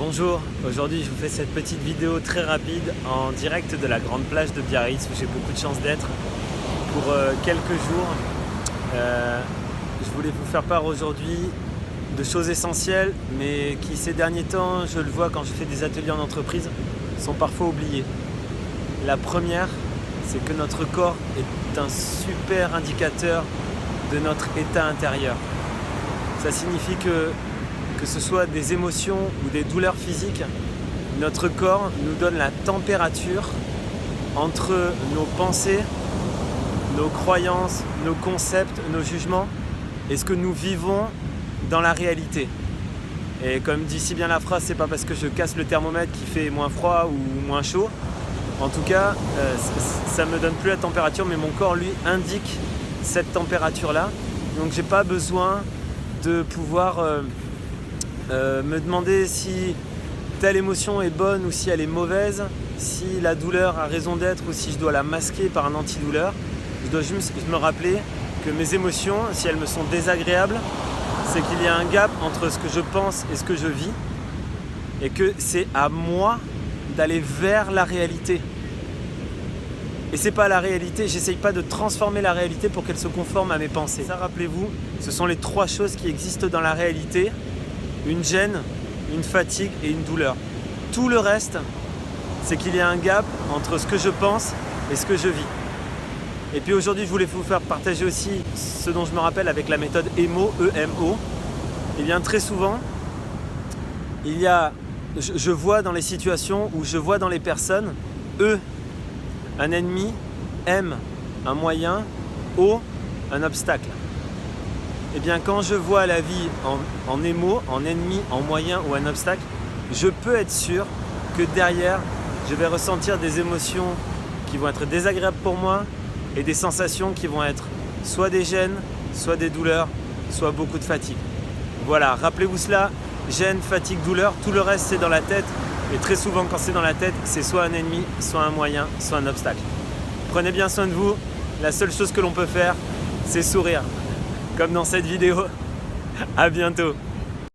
Bonjour, aujourd'hui je vous fais cette petite vidéo très rapide en direct de la grande plage de Biarritz où j'ai beaucoup de chance d'être pour quelques jours. Je voulais vous faire part aujourd'hui de choses essentielles mais qui ces derniers temps, je le vois quand je fais des ateliers en entreprise, sont parfois oubliées. La première, c'est que notre corps est un super indicateur de notre état intérieur. Ça signifie que ce soit des émotions ou des douleurs physiques, notre corps nous donne la température entre nos pensées, nos croyances, nos concepts, nos jugements et ce que nous vivons dans la réalité. Et comme dit si bien la phrase, c'est pas parce que je casse le thermomètre qu'il fait moins froid ou moins chaud. En tout cas, ça me donne plus la température, mais mon corps lui indique cette température-là. Donc j'ai pas besoin de pouvoir me demander si telle émotion est bonne ou si elle est mauvaise, si la douleur a raison d'être ou si je dois la masquer par un antidouleur. Je dois juste me rappeler que mes émotions, si elles me sont désagréables, c'est qu'il y a un gap entre ce que je pense et ce que je vis et que c'est à moi d'aller vers la réalité. Et c'est pas la réalité, j'essaye pas de transformer la réalité pour qu'elle se conforme à mes pensées. Ça, rappelez-vous, ce sont les trois choses qui existent dans la réalité: une gêne, une fatigue et une douleur. Tout le reste, c'est qu'il y a un gap entre ce que je pense et ce que je vis. Et puis aujourd'hui, je voulais vous faire partager aussi ce dont je me rappelle avec la méthode EMO, E-M-O. Eh bien, très souvent, je vois dans les situations où je vois dans les personnes E, un ennemi, M, un moyen, O, un obstacle. Eh bien, quand je vois la vie en émo, en ennemi, en moyen ou en obstacle, je peux être sûr que derrière, je vais ressentir des émotions qui vont être désagréables pour moi et des sensations qui vont être soit des gênes, soit des douleurs, soit beaucoup de fatigue. Voilà, rappelez-vous cela, gêne, fatigue, douleur, tout le reste c'est dans la tête. Et très souvent quand c'est dans la tête, c'est soit un ennemi, soit un moyen, soit un obstacle. Prenez bien soin de vous, la seule chose que l'on peut faire, c'est sourire. Comme dans cette vidéo. À bientôt.